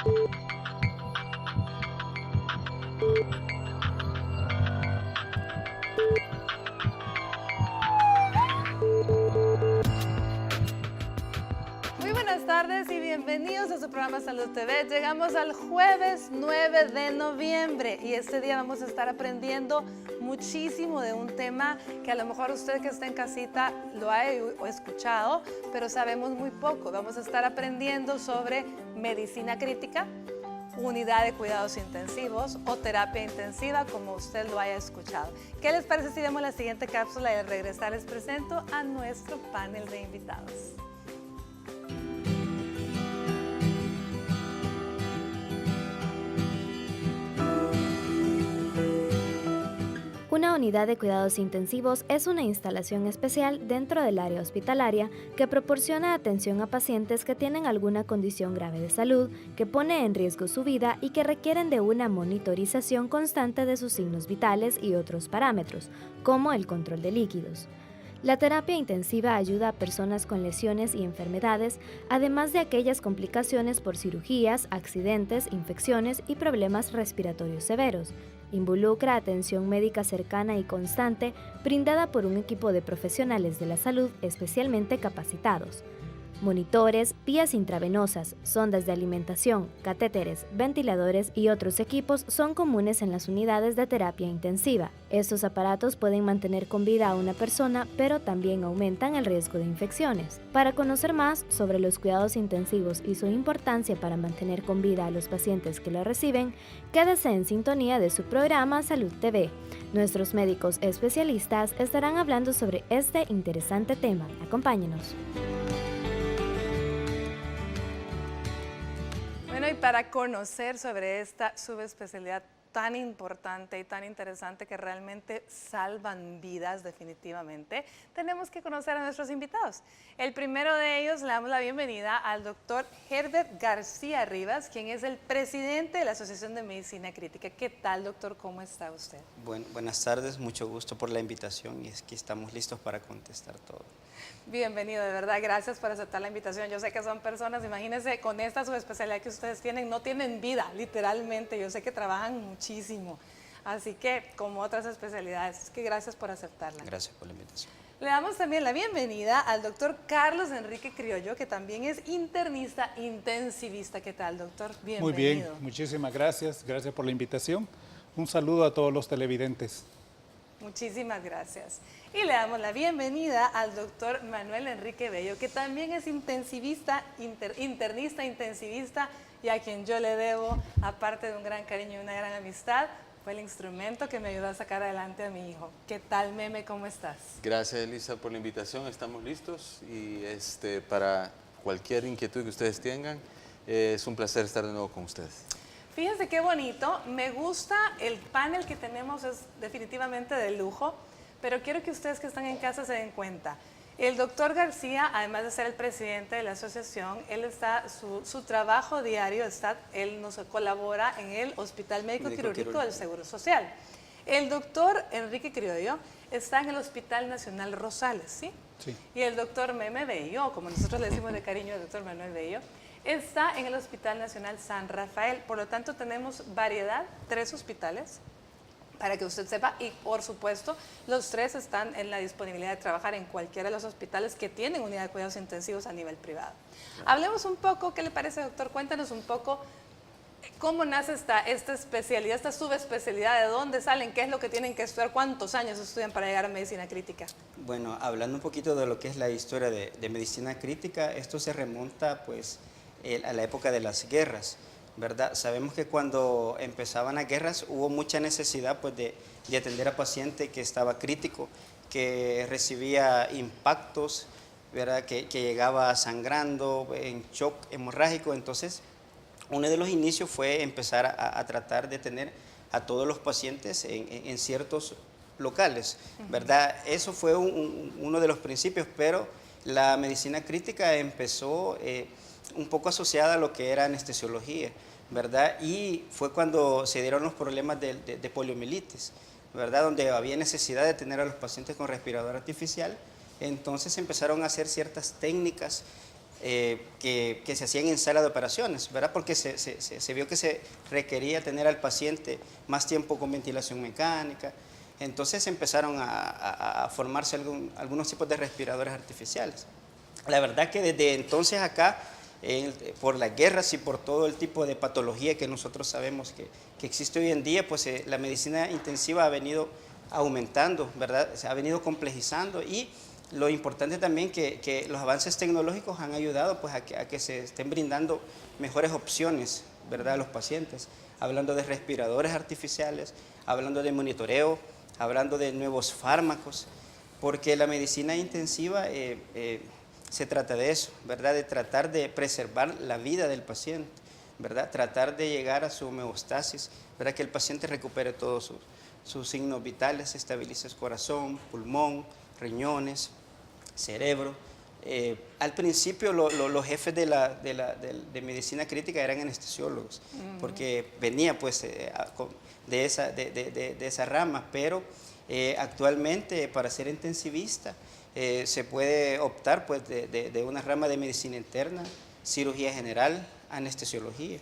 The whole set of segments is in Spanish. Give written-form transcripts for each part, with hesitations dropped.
Muy buenas tardes y bienvenidos a su programa Salud TV. Llegamos al jueves 9 de noviembre y este día vamos a estar aprendiendo muchísimo de un tema que a lo mejor usted que está en casita lo ha escuchado, pero sabemos muy poco. Vamos a estar aprendiendo sobre medicina crítica, unidad de cuidados intensivos o terapia intensiva, como usted lo haya escuchado. ¿Qué les parece si vemos la siguiente cápsula y al regresar les presento a nuestro panel de invitados? Una unidad de cuidados intensivos es una instalación especial dentro del área hospitalaria que proporciona atención a pacientes que tienen alguna condición grave de salud, que pone en riesgo su vida y que requieren de una monitorización constante de sus signos vitales y otros parámetros, como el control de líquidos. La terapia intensiva ayuda a personas con lesiones y enfermedades, además de aquellas complicaciones por cirugías, accidentes, infecciones y problemas respiratorios severos. Involucra atención médica cercana y constante, brindada por un equipo de profesionales de la salud especialmente capacitados. Monitores, vías intravenosas, sondas de alimentación, catéteres, ventiladores y otros equipos son comunes en las unidades de terapia intensiva. Estos aparatos pueden mantener con vida a una persona, pero también aumentan el riesgo de infecciones. Para conocer más sobre los cuidados intensivos y su importancia para mantener con vida a los pacientes que lo reciben, quédese en sintonía de su programa Salud TV. Nuestros médicos especialistas estarán hablando sobre este interesante tema. Acompáñenos. Bueno, y para conocer sobre esta subespecialidad tan importante y tan interesante que realmente salvan vidas definitivamente, tenemos que conocer a nuestros invitados. El primero de ellos, le damos la bienvenida al doctor Herbert García Rivas, quien es el presidente de la Asociación de Medicina Crítica. ¿Qué tal, doctor? ¿Cómo está usted? Buenas tardes, mucho gusto por la invitación y es que estamos listos para contestar todo. Bienvenido, de verdad, gracias por aceptar la invitación. Yo sé que son personas, imagínense, con esta subespecialidad que ustedes tienen, no tienen vida, literalmente. Yo sé que trabajan muchísimo, así que como otras especialidades, que gracias por aceptarla. Gracias por la invitación. Le damos también la bienvenida al doctor Carlos Enrique Criollo, que también es internista intensivista. ¿Qué tal, doctor? Bienvenido. Muy bien, muchísimas gracias. Gracias por la invitación. Un saludo a todos los televidentes. Muchísimas gracias. Y le damos la bienvenida al doctor Manuel Enrique Bello, que también es intensivista, internista intensivista, y a quien yo le debo, aparte de un gran cariño y una gran amistad, fue el instrumento que me ayudó a sacar adelante a mi hijo. ¿Qué tal, Meme? ¿Cómo estás? Gracias, Elisa, por la invitación. Estamos listos y para cualquier inquietud que ustedes tengan, es un placer estar de nuevo con ustedes. Fíjense qué bonito, me gusta el panel que tenemos, es definitivamente de lujo, pero quiero que ustedes que están en casa se den cuenta. El doctor García, además de ser el presidente de la asociación, su trabajo diario él nos colabora en el Hospital Médico Quirúrgico del Seguro Social. El doctor Enrique Criollo está en el Hospital Nacional Rosales, ¿sí? Sí. Y el doctor Meme Bello, como nosotros le decimos de cariño al doctor Manuel Bello, está en el Hospital Nacional San Rafael. Por lo tanto, tenemos variedad, 3 hospitales, para que usted sepa, y por supuesto, los 3 están en la disponibilidad de trabajar en cualquiera de los hospitales que tienen unidad de cuidados intensivos a nivel privado. Hablemos un poco, ¿qué le parece, doctor? Cuéntanos un poco cómo nace esta especialidad, esta subespecialidad, de dónde salen, qué es lo que tienen que estudiar, cuántos años estudian para llegar a medicina crítica. Bueno, hablando un poquito de lo que es la historia de medicina crítica, esto se remonta pues a la época de las guerras, ¿verdad? Sabemos que cuando empezaban las guerras hubo mucha necesidad pues, de atender a paciente que estaba crítico, que recibía impactos, ¿verdad? Que llegaba sangrando, en shock hemorrágico. Entonces, uno de los inicios fue empezar a tratar de tener a todos los pacientes en ciertos locales, ¿verdad? Eso fue uno de los principios, pero la medicina crítica empezó un poco asociada a lo que era anestesiología, ¿verdad? Y fue cuando se dieron los problemas de poliomielitis, ¿verdad? Donde había necesidad de tener a los pacientes con respirador artificial. Entonces empezaron a hacer ciertas técnicas que se hacían en sala de operaciones, ¿verdad? Porque se vio que se requería tener al paciente más tiempo con ventilación mecánica. Entonces empezaron a formarse algunos tipos de respiradores artificiales. La verdad que desde entonces acá, por las guerras y por todo el tipo de patología que nosotros sabemos que existe hoy en día, pues la medicina intensiva ha venido aumentando, ¿verdad? Se ha venido complejizando, y lo importante también que los avances tecnológicos han ayudado pues, a que se estén brindando mejores opciones, ¿verdad?, a los pacientes, hablando de respiradores artificiales, hablando de monitoreo, hablando de nuevos fármacos, porque la medicina intensiva se trata de eso, ¿verdad?, de tratar de preservar la vida del paciente, ¿verdad?, tratar de llegar a su homeostasis, ¿verdad?, que el paciente recupere todos sus signos vitales, estabilice el corazón, pulmón, riñones, cerebro. Al principio los jefes de medicina crítica eran anestesiólogos, porque venía pues de esa rama, pero actualmente para ser intensivista se puede optar pues de una rama de medicina interna, cirugía general, anestesiología,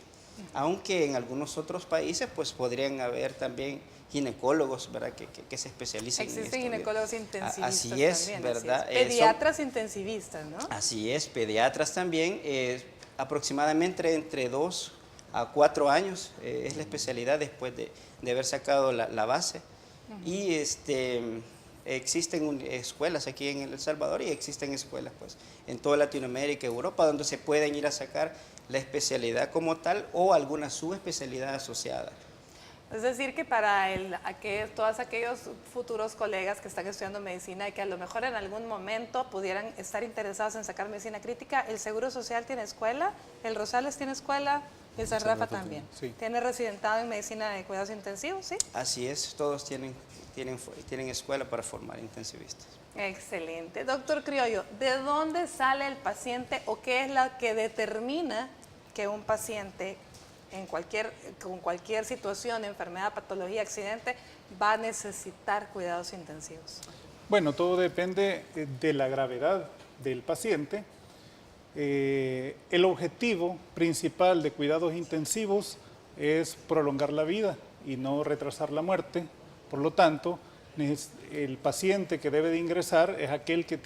aunque en algunos otros países pues podrían haber también ginecólogos, ¿verdad?, que se especializan en esto. Existen ginecólogos intensivistas así es, también, ¿verdad? así es. Pediatras intensivistas, ¿no? Así es, pediatras también, aproximadamente entre 2 a 4 años es la especialidad después de haber sacado la base. Y existen escuelas aquí en El Salvador, y existen escuelas pues en toda Latinoamérica y Europa donde se pueden ir a sacar la especialidad como tal o alguna subespecialidad asociada. Es decir, que para todos aquellos futuros colegas que están estudiando medicina y que a lo mejor en algún momento pudieran estar interesados en sacar medicina crítica, el Seguro Social tiene escuela, el Rosales tiene escuela, y el San Rafa también. Sí. ¿Tiene residentado en medicina de cuidados intensivos? Sí. Así es, todos tienen escuela para formar intensivistas. Excelente. Doctor Criollo, ¿de dónde sale el paciente o qué es lo que determina que un paciente con cualquier situación, enfermedad, patología, accidente, va a necesitar cuidados intensivos? Bueno, todo depende de la gravedad del paciente. El objetivo principal de cuidados intensivos es prolongar la vida y no retrasar la muerte. Por lo tanto, el paciente que debe de ingresar es aquel que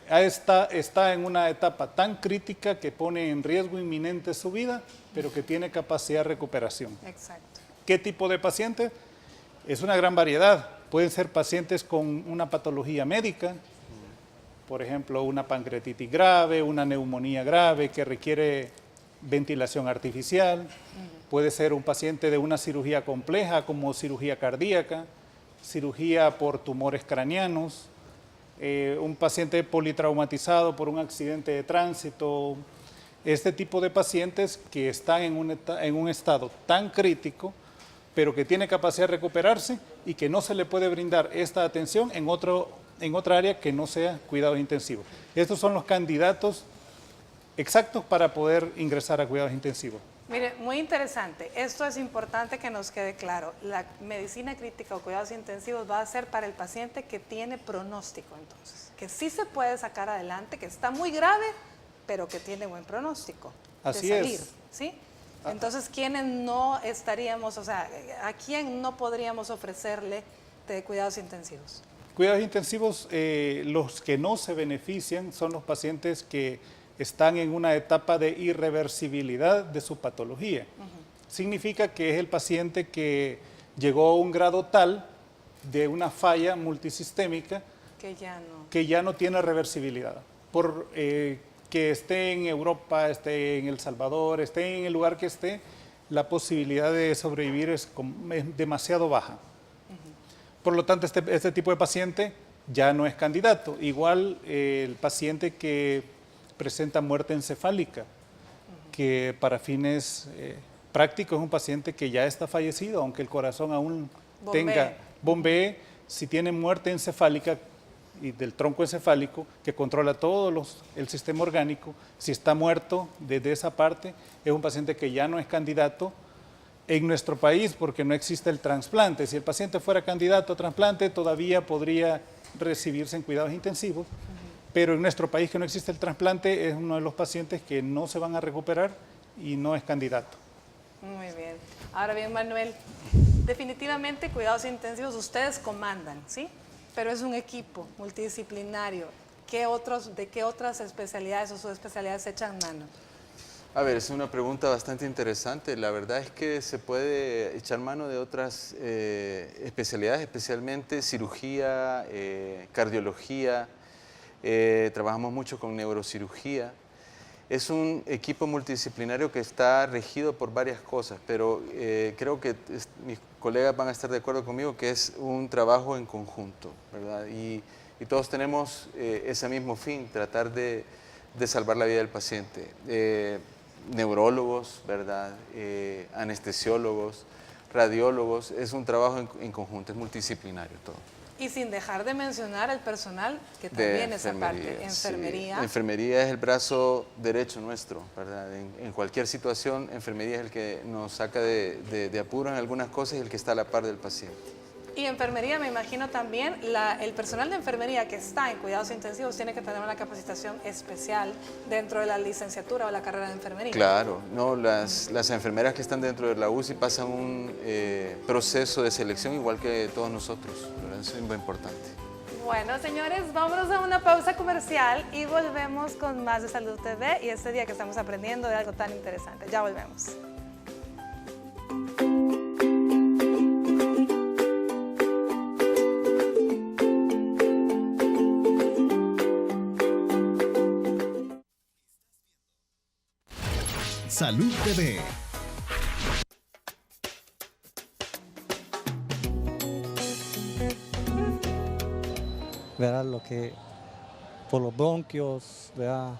está en una etapa tan crítica que pone en riesgo inminente su vida, pero que tiene capacidad de recuperación. Exacto. ¿Qué tipo de paciente? Es una gran variedad. Pueden ser pacientes con una patología médica, por ejemplo, una pancreatitis grave, una neumonía grave que requiere ventilación artificial. Puede ser un paciente de una cirugía compleja como cirugía cardíaca, cirugía por tumores craneanos, un paciente politraumatizado por un accidente de tránsito. Este tipo de pacientes que están en un estado tan crítico, pero que tiene capacidad de recuperarse y que no se le puede brindar esta atención en otra área que no sea cuidados intensivos. Estos son los candidatos exactos para poder ingresar a cuidados intensivos. Mire, muy interesante. Esto es importante que nos quede claro. La medicina crítica o cuidados intensivos va a ser para el paciente que tiene pronóstico, entonces, que sí se puede sacar adelante, que está muy grave, pero que tiene buen pronóstico Así de salir, es. ¿sí? Entonces, ¿quiénes no estaríamos, o sea, a quién no podríamos ofrecerle de cuidados intensivos? Cuidados intensivos, los que no se benefician son los pacientes que están en una etapa de irreversibilidad de su patología. Significa que es el paciente que llegó a un grado tal de una falla multisistémica que ya no tiene reversibilidad. Por que esté en Europa, esté en El Salvador, esté en el lugar que esté, la posibilidad de sobrevivir es demasiado baja. Por lo tanto, este tipo de paciente ya no es candidato. Igual el paciente que presenta muerte encefálica, que para fines prácticos es un paciente que ya está fallecido, aunque el corazón aún bombee, si tiene muerte encefálica y del tronco encefálico que controla todo el sistema orgánico, si está muerto desde esa parte, es un paciente que ya no es candidato en nuestro país porque no existe el trasplante. Si el paciente fuera candidato a trasplante, todavía podría recibirse en cuidados intensivos, pero en nuestro país que no existe el trasplante es uno de los pacientes que no se van a recuperar y no es candidato. Muy bien. Ahora bien, Manuel, definitivamente cuidados intensivos ustedes comandan, ¿sí? Pero es un equipo multidisciplinario. ¿De qué otras especialidades o subespecialidades se echan mano? A ver, es una pregunta bastante interesante. La verdad es que se puede echar mano de otras especialidades, especialmente cirugía, cardiología. Trabajamos mucho con neurocirugía. Es un equipo multidisciplinario que está regido por varias cosas, pero creo que mis colegas van a estar de acuerdo conmigo que es un trabajo en conjunto, ¿verdad? Y todos tenemos ese mismo fin, tratar de salvar la vida del paciente. Neurólogos, ¿verdad? Anestesiólogos, radiólogos, es un trabajo en conjunto, es multidisciplinario todo. Y sin dejar de mencionar el personal, que también es aparte, enfermería. Sí. Enfermería es el brazo derecho nuestro, ¿verdad? En cualquier situación, enfermería es el que nos saca de apuro en algunas cosas y el que está a la par del paciente. Y enfermería, me imagino también, el personal de enfermería que está en cuidados intensivos tiene que tener una capacitación especial dentro de la licenciatura o la carrera de enfermería. Claro, no, las enfermeras que están dentro de la UCI pasan un proceso de selección igual que todos nosotros, ¿verdad? Eso es muy importante. Bueno, señores, vámonos a una pausa comercial y volvemos con más de Salud TV y este día que estamos aprendiendo de algo tan interesante. Ya volvemos. Salud TV. ¿Verdad? Lo que por los bronquios, ¿verdad?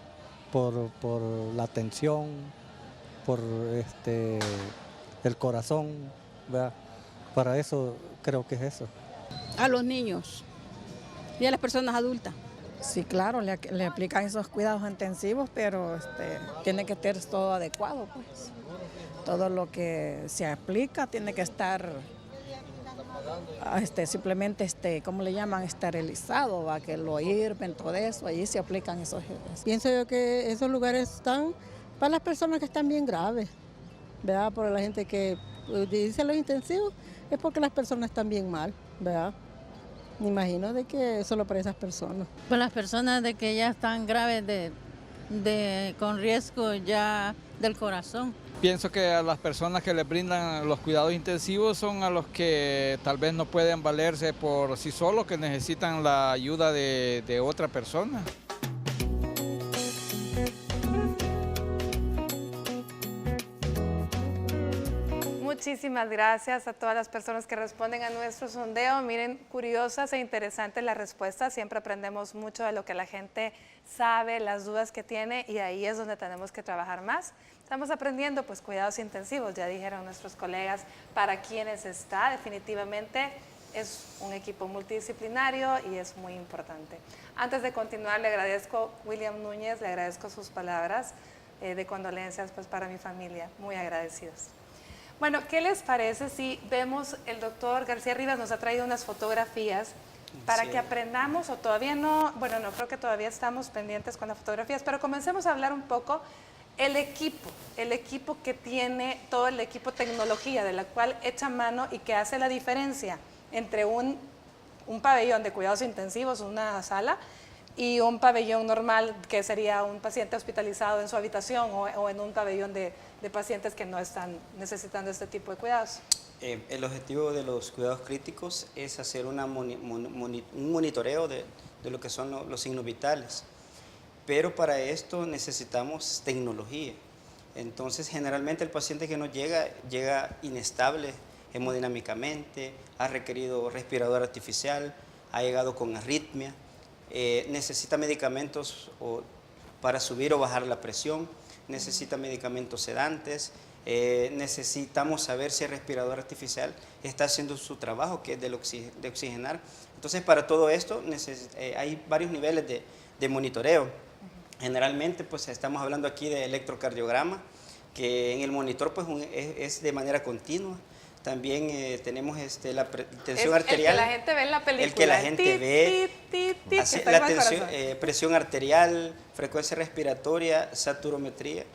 Por la tensión, por el corazón, ¿verdad? Para eso creo que es eso. A los niños y a las personas adultas. Sí, claro, le aplican esos cuidados intensivos, pero tiene que estar todo adecuado, pues. Todo lo que se aplica tiene que estar simplemente, ¿cómo le llaman? Esterilizado, ¿va? Que lo hierven, todo eso, allí se aplican esos. Pienso yo que esos lugares están para las personas que están bien graves, ¿verdad? Por la gente que dice los intensivos, es porque las personas están bien mal, ¿verdad? Me imagino de que solo para esas personas. Para las personas de que ya están graves con riesgo ya del corazón. Pienso que a las personas que les brindan los cuidados intensivos son a los que tal vez no pueden valerse por sí solos, que necesitan la ayuda de otra persona. Muchísimas gracias a todas las personas que responden a nuestro sondeo. Miren, curiosas e interesantes las respuestas. Siempre aprendemos mucho de lo que la gente sabe, las dudas que tiene, y ahí es donde tenemos que trabajar más. Estamos aprendiendo, pues, cuidados intensivos, ya dijeron nuestros colegas, para quienes está. Definitivamente es un equipo multidisciplinario y es muy importante. Antes de continuar, le agradezco, William Núñez, le agradezco sus palabras de condolencias, pues, para mi familia. Muy agradecidos. Bueno, ¿qué les parece si vemos, el doctor García Rivas nos ha traído unas fotografías para que aprendamos, o todavía no, bueno, no creo que todavía estamos pendientes con las fotografías, pero comencemos a hablar un poco el equipo que tiene, todo el equipo tecnología de la cual echa mano y que hace la diferencia entre un pabellón de cuidados intensivos, una sala, y un pabellón normal que sería un paciente hospitalizado en su habitación o en un pabellón de pacientes que no están necesitando este tipo de cuidados. El objetivo de los cuidados críticos es hacer un monitoreo de lo que son los signos vitales, pero para esto necesitamos tecnología. Entonces, generalmente el paciente que nos llega inestable hemodinámicamente, ha requerido respirador artificial, ha llegado con arritmia, necesita medicamentos para subir o bajar la presión, necesita medicamentos sedantes, necesitamos saber si el respirador artificial está haciendo su trabajo, que es de oxigenar. Entonces, para todo esto hay varios niveles de monitoreo. Generalmente, pues estamos hablando aquí de electrocardiograma, que en el monitor pues, es de manera continua. También tenemos la tensión arterial. El que la gente ve en la película. El que la gente ve. Así, La presión arterial, frecuencia respiratoria, saturometría.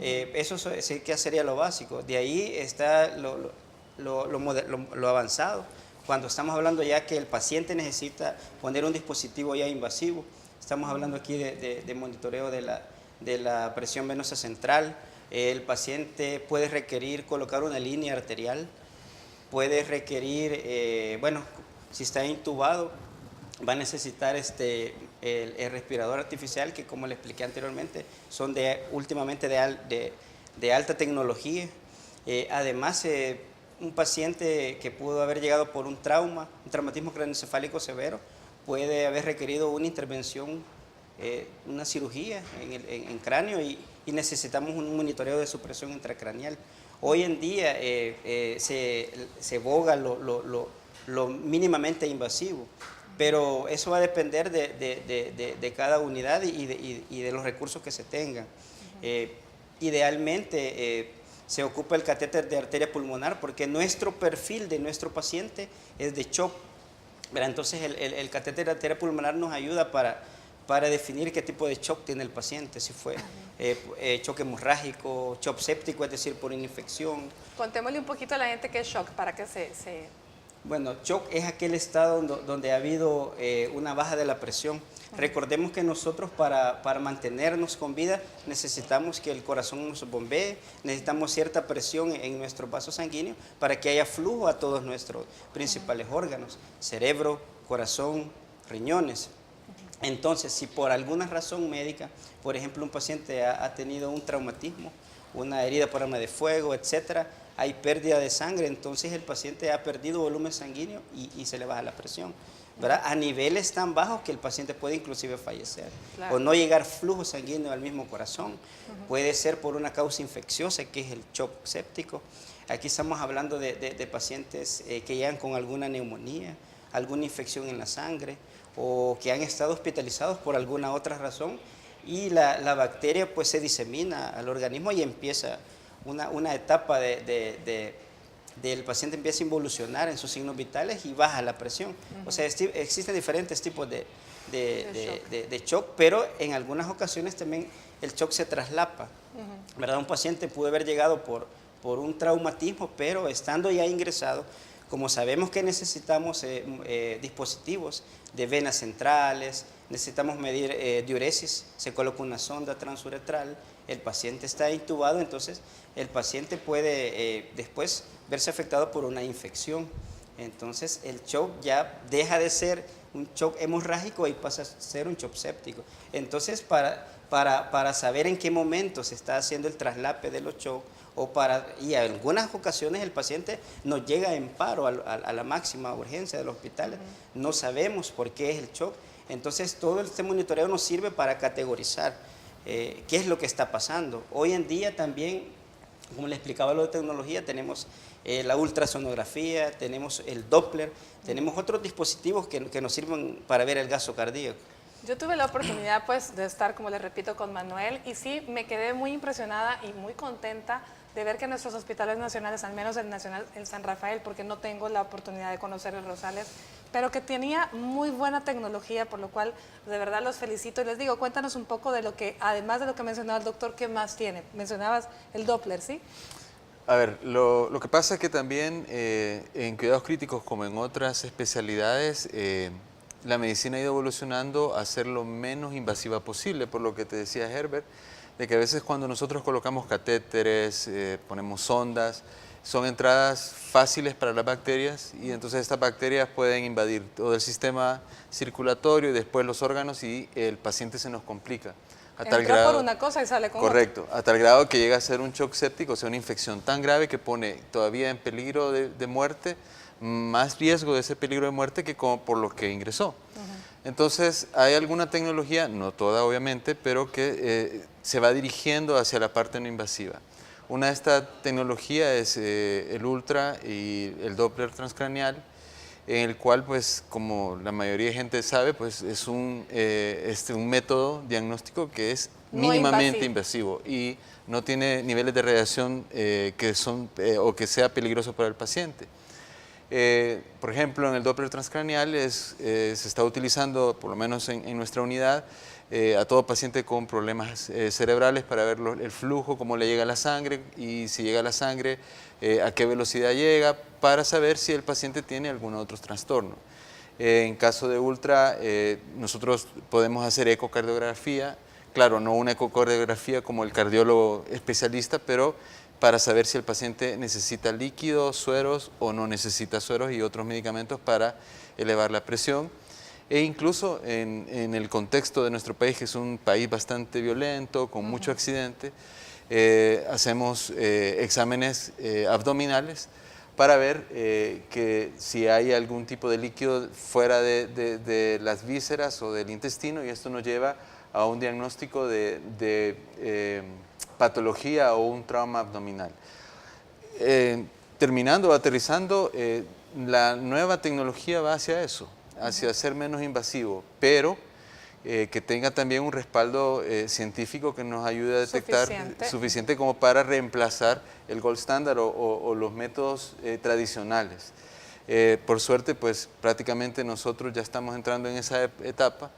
Eso sí que sería lo básico. De ahí está lo avanzado. Cuando estamos hablando ya que el paciente necesita poner un dispositivo ya invasivo, estamos hablando aquí de monitoreo de la presión venosa central. El paciente puede requerir colocar una línea arterial, puede requerir, bueno, si está intubado, va a necesitar el respirador artificial, que como le expliqué anteriormente, son últimamente de alta tecnología. Además, un paciente que pudo haber llegado por un traumatismo craneoencefálico severo, puede haber requerido una intervención, una cirugía en cráneo y necesitamos un monitoreo de supresión intracraneal. Hoy en día se boga lo mínimamente invasivo, pero eso va a depender de cada unidad y de los recursos que se tengan. Idealmente se ocupa el catéter de arteria pulmonar porque nuestro perfil de nuestro paciente es de shock. Entonces el catéter de arteria pulmonar nos ayuda para definir qué tipo de shock tiene el paciente, si fue shock hemorrágico, shock séptico, es decir, por una infección. Contémosle un poquito a la gente qué es shock para que Bueno, shock es aquel estado donde ha habido una baja de la presión. Recordemos que nosotros para mantenernos con vida necesitamos que el corazón nos bombee, necesitamos cierta presión en nuestros vasos sanguíneos para que haya flujo a todos nuestros principales órganos, cerebro, corazón, riñones. Entonces, si por alguna razón médica, por ejemplo, un paciente ha tenido un traumatismo, una herida por arma de fuego, etcétera, hay pérdida de sangre, entonces el paciente ha perdido volumen sanguíneo y se le baja la presión, ¿verdad? A niveles tan bajos que el paciente puede inclusive fallecer, claro, o no llegar flujo sanguíneo al mismo corazón. Puede ser por una causa infecciosa, que es el shock séptico. Aquí estamos hablando de pacientes que llegan con alguna neumonía, alguna infección en la sangre, o que han estado hospitalizados por alguna otra razón y la bacteria pues se disemina al organismo y empieza una etapa del paciente, empieza a involucionar en sus signos vitales y baja la presión. O sea, existen diferentes tipos de shock, pero en algunas ocasiones también el shock se traslapa, ¿verdad? Un paciente puede haber llegado por un traumatismo, pero estando ya ingresado, como sabemos que necesitamos dispositivos de venas centrales, necesitamos medir diuresis, se coloca una sonda transuretral, el paciente está intubado, entonces el paciente puede después verse afectado por una infección. Entonces el shock ya deja de ser un shock hemorrágico y pasa a ser un shock séptico. Entonces para saber en qué momento se está haciendo el traslape de los shocks, y en algunas ocasiones el paciente nos llega en paro a la máxima urgencia del hospital, no sabemos por qué es el shock. Entonces todo este monitoreo nos sirve para categorizar qué es lo que está pasando. Hoy en día también, como le explicaba lo de tecnología, tenemos la ultrasonografía, tenemos el Doppler, tenemos otros dispositivos que nos sirven para ver el gasto cardíaco. Yo tuve la oportunidad pues de estar, como les repito, con Manuel y sí me quedé muy impresionada y muy contenta de ver que nuestros hospitales nacionales, al menos el San Rafael, porque no tengo la oportunidad de conocer el Rosales, pero que tenía muy buena tecnología, por lo cual de verdad los felicito y les digo, cuéntanos un poco de lo que, además de lo que mencionaba el doctor, ¿qué más tiene? Mencionabas el Doppler, ¿sí? A ver, lo que pasa es que también en cuidados críticos como en otras especialidades, la medicina ha ido evolucionando a ser lo menos invasiva posible, por lo que te decía Herbert, de que a veces cuando nosotros colocamos catéteres, ponemos sondas, son entradas fáciles para las bacterias y entonces estas bacterias pueden invadir todo el sistema circulatorio y después los órganos y el paciente se nos complica. A tal Entra grado, por una cosa y sale con correcto, a tal grado que llega a ser un shock séptico, o sea, una infección tan grave que pone todavía en peligro de muerte, más riesgo de ese peligro de muerte que por lo que ingresó. Entonces, hay alguna tecnología, no toda obviamente, pero que se va dirigiendo hacia la parte no invasiva. Una de estas tecnologías es el ultra y el Doppler transcraneal, en el cual, pues, como la mayoría de gente sabe, pues es un método diagnóstico que es mínimamente invasivo y no tiene niveles de radiación o que sea peligroso para el paciente. Por ejemplo, en el Doppler transcraneal se está utilizando, por lo menos en nuestra unidad, a todo paciente con problemas cerebrales para ver el flujo, cómo le llega la sangre y si llega la sangre, a qué velocidad llega, para saber si el paciente tiene algún otro trastorno. En caso de ultra, nosotros podemos hacer ecocardiografía, claro, no una ecocardiografía como el cardiólogo especialista, pero para saber si el paciente necesita líquidos, sueros o no necesita sueros y otros medicamentos para elevar la presión. E incluso en el contexto de nuestro país, que es un país bastante violento, con mucho accidente, hacemos exámenes abdominales para ver que si hay algún tipo de líquido fuera de las vísceras o del intestino, y esto nos lleva a un diagnóstico de patología o un trauma abdominal. Terminando, aterrizando, la nueva tecnología va hacia eso, hacia ser menos invasivo, pero que tenga también un respaldo científico que nos ayude a detectar suficiente como para reemplazar el gold standard o los métodos tradicionales. Por suerte, pues prácticamente nosotros ya estamos entrando en esa etapa.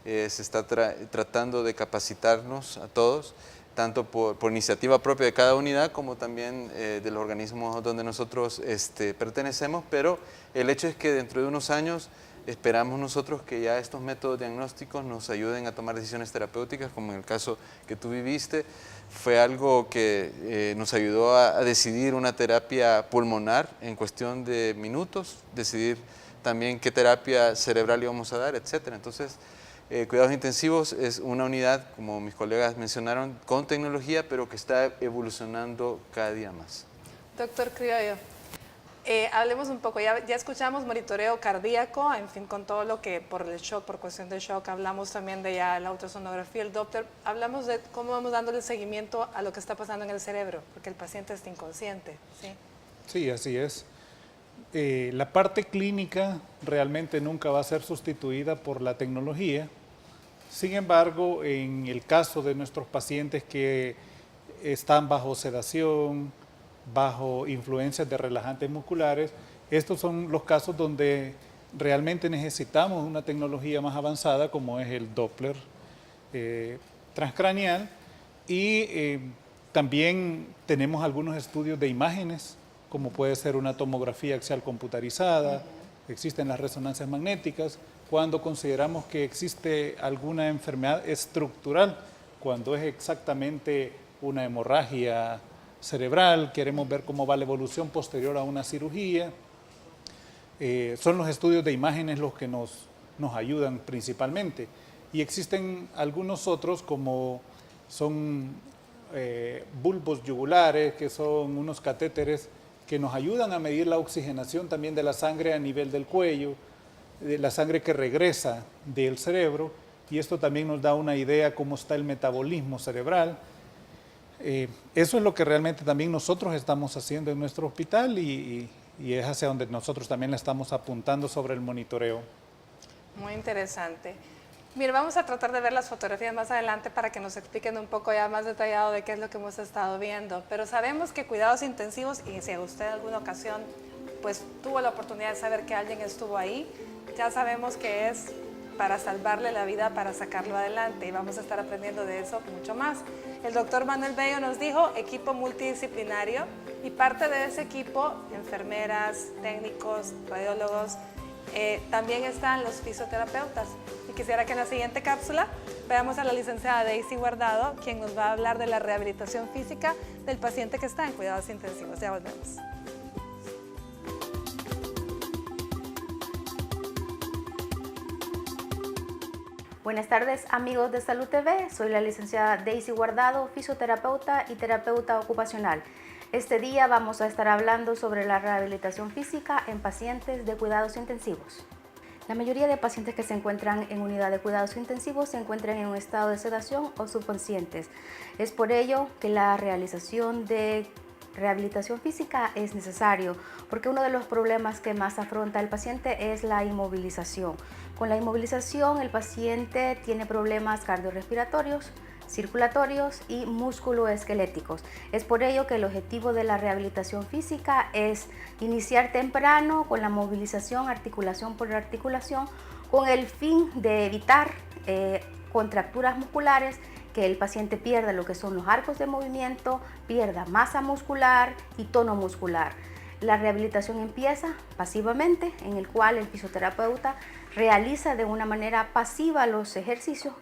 Se está tratando de capacitarnos a todos, tanto por iniciativa propia de cada unidad como también de los organismos donde nosotros pertenecemos, pero el hecho es que dentro de unos años esperamos nosotros que ya estos métodos diagnósticos nos ayuden a tomar decisiones terapéuticas, como en el caso que tú viviste. Fue algo que nos ayudó a decidir una terapia pulmonar en cuestión de minutos, decidir también qué terapia cerebral íbamos a dar, etc. Entonces, cuidados intensivos es una unidad, como mis colegas mencionaron, con tecnología, pero que está evolucionando cada día más. Doctor Criollo, hablemos un poco, ya escuchamos monitoreo cardíaco, en fin, con todo lo que por el shock, por cuestión de shock, hablamos también de ya la ultrasonografía, el Doppler, hablamos de cómo vamos dándole seguimiento a lo que está pasando en el cerebro, porque el paciente está inconsciente, ¿sí? Sí, así es. La parte clínica realmente nunca va a ser sustituida por la tecnología. Sin embargo, en el caso de nuestros pacientes que están bajo sedación, bajo influencias de relajantes musculares, estos son los casos donde realmente necesitamos una tecnología más avanzada como es el Doppler transcraneal y también tenemos algunos estudios de imágenes como puede ser una tomografía axial computarizada, existen las resonancias magnéticas, cuando consideramos que existe alguna enfermedad estructural, cuando es exactamente una hemorragia cerebral, queremos ver cómo va la evolución posterior a una cirugía. Son los estudios de imágenes los que nos ayudan principalmente. Y existen algunos otros como son bulbos yugulares, que son unos catéteres que nos ayudan a medir la oxigenación también de la sangre a nivel del cuello, de la sangre que regresa del cerebro, y esto también nos da una idea cómo está el metabolismo cerebral. Eso es lo que realmente también nosotros estamos haciendo en nuestro hospital y es hacia donde nosotros también le estamos apuntando sobre el monitoreo. Muy interesante. Mire, vamos a tratar de ver las fotografías más adelante para que nos expliquen un poco ya más detallado de qué es lo que hemos estado viendo. Pero sabemos que cuidados intensivos, y si usted en alguna ocasión pues tuvo la oportunidad de saber que alguien estuvo ahí, ya sabemos que es para salvarle la vida, para sacarlo adelante, y vamos a estar aprendiendo de eso mucho más. El doctor Manuel Bello nos dijo equipo multidisciplinario, y parte de ese equipo, enfermeras, técnicos, radiólogos, también están los fisioterapeutas. Y quisiera que en la siguiente cápsula veamos a la licenciada Daisy Guardado, quien nos va a hablar de la rehabilitación física del paciente que está en cuidados intensivos. Ya volvemos. Buenas tardes, amigos de Salud TV. Soy la licenciada Daisy Guardado, fisioterapeuta y terapeuta ocupacional. Este día vamos a estar hablando sobre la rehabilitación física en pacientes de cuidados intensivos. La mayoría de pacientes que se encuentran en unidad de cuidados intensivos se encuentran en un estado de sedación o subconscientes. Es por ello que la realización de rehabilitación física es necesario, porque uno de los problemas que más afronta el paciente es la inmovilización. Con la inmovilización el paciente tiene problemas cardiorrespiratorios, circulatorios y musculoesqueléticos. Es por ello que el objetivo de la rehabilitación física es iniciar temprano con la movilización articulación por articulación, con el fin de evitar contracturas musculares, que el paciente pierda lo que son los arcos de movimiento, pierda masa muscular y tono muscular. La rehabilitación empieza pasivamente, en el cual el fisioterapeuta realiza de una manera pasiva los ejercicios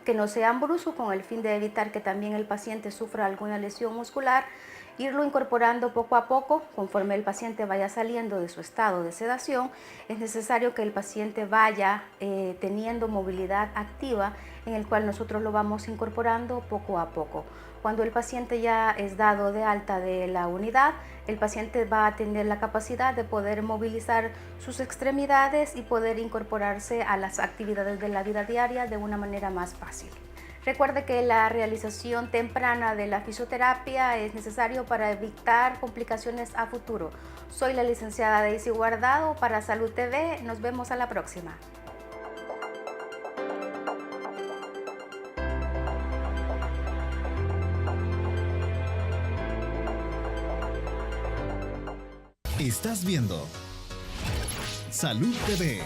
que no sean bruscos, con el fin de evitar que también el paciente sufra alguna lesión muscular, irlo incorporando poco a poco. Conforme el paciente vaya saliendo de su estado de sedación, es necesario que el paciente vaya teniendo movilidad activa, en el cual nosotros lo vamos incorporando poco a poco. Cuando el paciente ya es dado de alta de la unidad, el paciente va a tener la capacidad de poder movilizar sus extremidades y poder incorporarse a las actividades de la vida diaria de una manera más fácil. Recuerde que la realización temprana de la fisioterapia es necesario para evitar complicaciones a futuro. Soy la licenciada Daisy Guardado para Salud TV. Nos vemos a la próxima. Estás viendo Salud TV.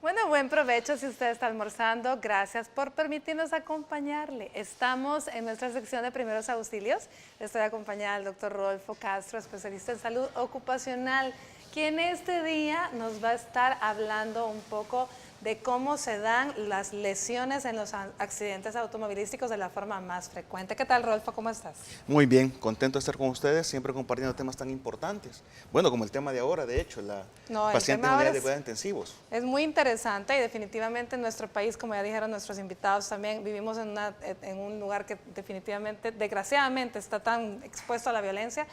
Bueno, buen provecho si usted está almorzando. Gracias por permitirnos acompañarle. Estamos en nuestra sección de primeros auxilios. Estoy acompañada del doctor Rodolfo Castro, especialista en salud ocupacional, quien este día nos va a estar hablando un poco de cómo se dan las lesiones en los accidentes automovilísticos de la forma más frecuente. ¿Qué tal, Rodolfo? ¿Cómo estás? Muy bien, contento de estar con ustedes, siempre compartiendo temas tan importantes. Bueno, como el tema de ahora, de hecho, la paciente en unidad de cuidados intensivos. Es muy interesante y definitivamente en nuestro país, como ya dijeron nuestros invitados también, vivimos en un lugar que definitivamente, desgraciadamente, está tan expuesto a la violencia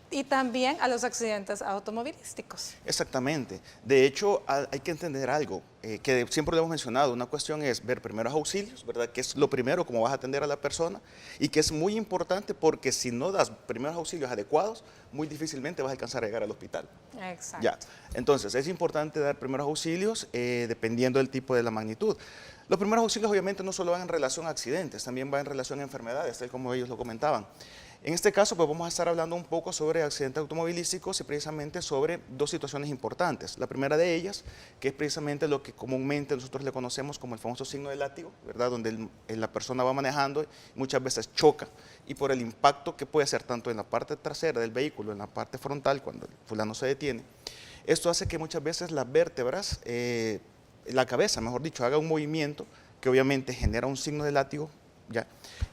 y también a los accidentes automovilísticos. Exactamente. De hecho, hay que entender algo que siempre lo hemos mencionado. Una cuestión es ver primeros auxilios, ¿verdad? Que es lo primero, cómo vas a atender a la persona, y que es muy importante porque si no das primeros auxilios adecuados, muy difícilmente vas a alcanzar a llegar al hospital. Exacto. Ya. Entonces, es importante dar primeros auxilios dependiendo del tipo de la magnitud. Los primeros auxilios obviamente no solo van en relación a accidentes, también van en relación a enfermedades, tal como ellos lo comentaban. En este caso, pues vamos a estar hablando un poco sobre accidentes automovilísticos y precisamente sobre dos situaciones importantes. La primera de ellas, que es precisamente lo que comúnmente nosotros le conocemos como el famoso signo de látigo, ¿verdad? Donde la persona va manejando y muchas veces choca, y por el impacto que puede hacer tanto en la parte trasera del vehículo, en la parte frontal, cuando el fulano se detiene, esto hace que muchas veces las vértebras, la cabeza, mejor dicho, haga un movimiento que obviamente genera un signo de látigo, ¿ya?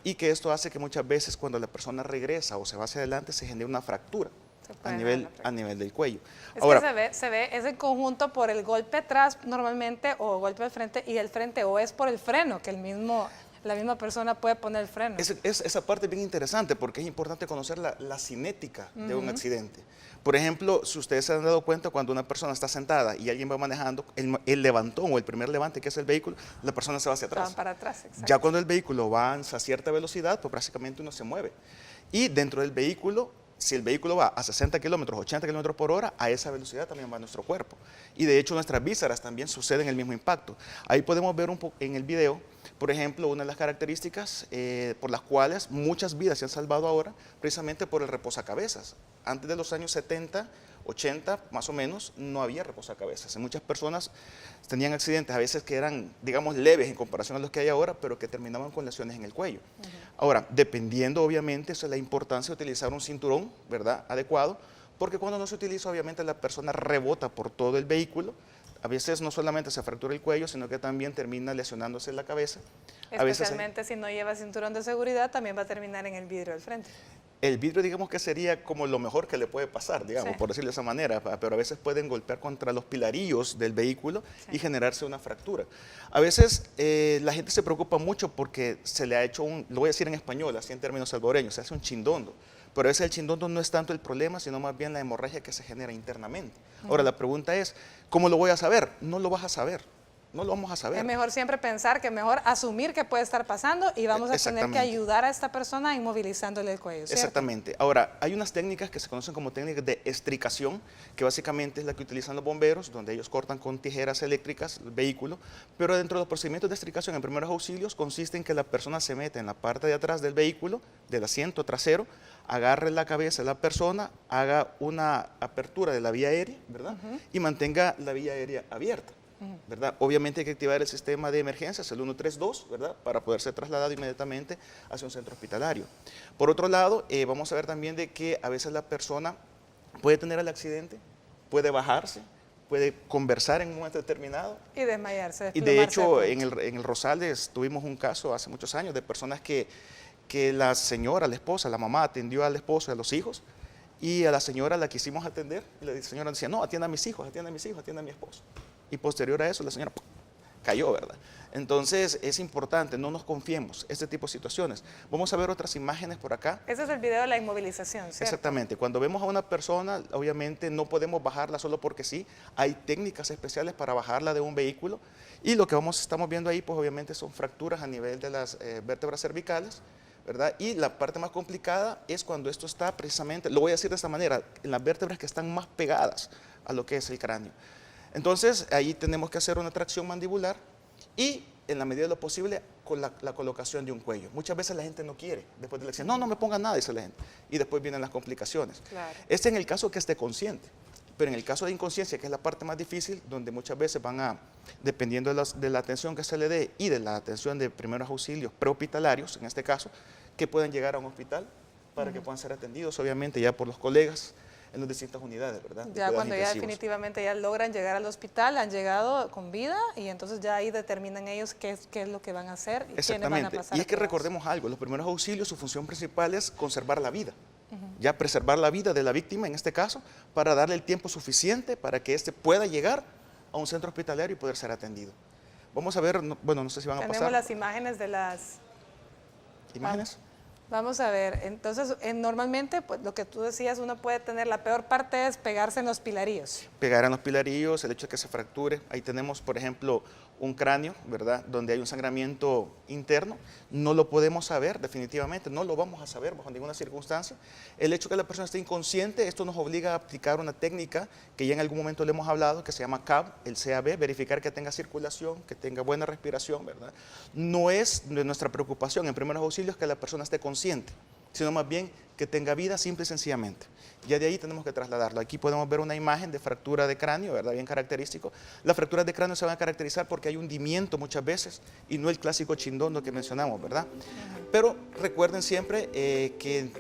Y que esto hace que muchas veces cuando la persona regresa o se va hacia adelante se genere una fractura a nivel del cuello. Ahora, que se ve ese conjunto por el golpe atrás normalmente o golpe al frente y el frente, o es por el freno que la misma persona puede poner el freno. Esa parte es bien interesante porque es importante conocer la cinética de un accidente. Por ejemplo, si ustedes se han dado cuenta, cuando una persona está sentada y alguien va manejando, el levantón o el primer levante que es el vehículo, la persona se va hacia atrás. Va para atrás, exacto. Ya cuando el vehículo avanza a cierta velocidad, pues prácticamente uno se mueve. Y dentro del vehículo, si el vehículo va a 60 kilómetros, 80 kilómetros por hora, a esa velocidad también va nuestro cuerpo. Y de hecho nuestras vísceras también suceden el mismo impacto. Ahí podemos ver un poco en el video, por ejemplo, una de las características por las cuales muchas vidas se han salvado ahora, precisamente por el reposacabezas. Antes de los años 70, 80, más o menos, no había reposacabezas. Muchas personas tenían accidentes, a veces que eran, digamos, leves en comparación a los que hay ahora, pero que terminaban con lesiones en el cuello. Ahora, dependiendo, obviamente, eso es la importancia de utilizar un cinturón, ¿verdad?, adecuado, porque cuando no se utiliza, obviamente, la persona rebota por todo el vehículo. A veces no solamente se fractura el cuello, sino que también termina lesionándose la cabeza. Especialmente si no lleva cinturón de seguridad, también va a terminar en el vidrio del frente. El vidrio, digamos que sería como lo mejor que le puede pasar, digamos, por decirlo de esa manera, pero a veces pueden golpear contra los pilarillos del vehículo y generarse una fractura. A veces la gente se preocupa mucho porque se le ha hecho lo voy a decir en español, así en términos salvadoreños, se hace un chindondo. Pero a veces el chindondo no es tanto el problema, sino más bien la hemorragia que se genera internamente. Ahora, la pregunta es, ¿cómo lo voy a saber? No lo vas a saber. no lo vamos a saber. Es mejor siempre pensar que mejor asumir que puede estar pasando y vamos a tener que ayudar a esta persona inmovilizándole el cuello, ¿cierto? Exactamente. Ahora, hay unas técnicas que se conocen como técnicas de estricación, que básicamente es la que utilizan los bomberos, donde ellos cortan con tijeras eléctricas el vehículo, pero dentro de los procedimientos de estricación en primeros auxilios consiste en que la persona se mete en la parte de atrás del vehículo, del asiento trasero, agarre la cabeza de la persona, haga una apertura de la vía aérea, ¿verdad? Y mantenga la vía aérea abierta. ¿Verdad? Obviamente hay que activar el sistema de emergencias, el 132, ¿verdad? Para poder ser trasladado inmediatamente hacia un centro hospitalario. Por otro lado, vamos a ver también de que a veces la persona puede tener el accidente, puede bajarse, puede conversar en un momento determinado. Y desmayarse. Y de hecho, en el Rosales tuvimos un caso hace muchos años de personas que la señora, la esposa, la mamá atendió al esposo y a los hijos, y a la señora la quisimos atender, y la señora decía, no, atienda a mis hijos, atienda a mis hijos, atienda a mi esposo. Y posterior a eso la señora cayó, ¿verdad? Entonces es importante, no nos confiemos este tipo de situaciones. Vamos a ver otras imágenes por acá. Ese es el video de la inmovilización, ¿cierto? Exactamente. Cuando vemos a una persona, obviamente no podemos bajarla solo porque sí. Hay técnicas especiales para bajarla de un vehículo. Y lo que estamos viendo ahí, pues obviamente son fracturas a nivel de las vértebras cervicales, ¿verdad? Y la parte más complicada es cuando esto está precisamente, lo voy a decir de esta manera, en las vértebras que están más pegadas a lo que es el cráneo. Entonces, ahí tenemos que hacer una tracción mandibular y, en la medida de lo posible, con la colocación de un cuello. Muchas veces la gente no quiere, después de la acción, no me ponga nada, dice la gente, y después vienen las complicaciones. Claro. Este en el caso que esté consciente, pero en el caso de inconsciencia, que es la parte más difícil, donde muchas veces van a, dependiendo de la atención que se le dé y de la atención de primeros auxilios prehospitalarios, en este caso, que puedan llegar a un hospital para que puedan ser atendidos, obviamente, ya por los colegas, en las distintas unidades, ¿verdad? Ya cuando ya definitivamente ya logran llegar al hospital, han llegado con vida y entonces ya ahí determinan ellos qué es lo que van a hacer y quiénes van a pasar. Y es que recordemos algo, los primeros auxilios, su función principal es conservar la vida. Ya preservar la vida de la víctima, en este caso, para darle el tiempo suficiente para que éste pueda llegar a un centro hospitalario y poder ser atendido. Vamos a ver, bueno, no sé si van a pasar. Tenemos las imágenes de las... ¿Imágenes? Vamos a ver, entonces normalmente pues, lo que tú decías, uno puede tener, la peor parte es pegarse en los pilarillos. Pegar en los pilarillos, el hecho de que se fracture. Ahí tenemos, por ejemplo, un cráneo, ¿verdad? Donde hay un sangramiento interno. No lo podemos saber definitivamente, no lo vamos a saber bajo ninguna circunstancia. El hecho de que la persona esté inconsciente, esto nos obliga a aplicar una técnica que ya en algún momento le hemos hablado, que se llama CAB, el CAB, verificar que tenga circulación, que tenga buena respiración, ¿verdad? No es de nuestra preocupación en primeros auxilios que la persona esté consciente, sino más bien que tenga vida simple y sencillamente. Ya de ahí tenemos que trasladarlo. Aquí podemos ver una imagen de fractura de cráneo, ¿verdad? Bien característico. Las fracturas de cráneo se van a caracterizar porque hay hundimiento muchas veces y no el clásico chindondo que mencionamos, ¿verdad? Pero recuerden siempre que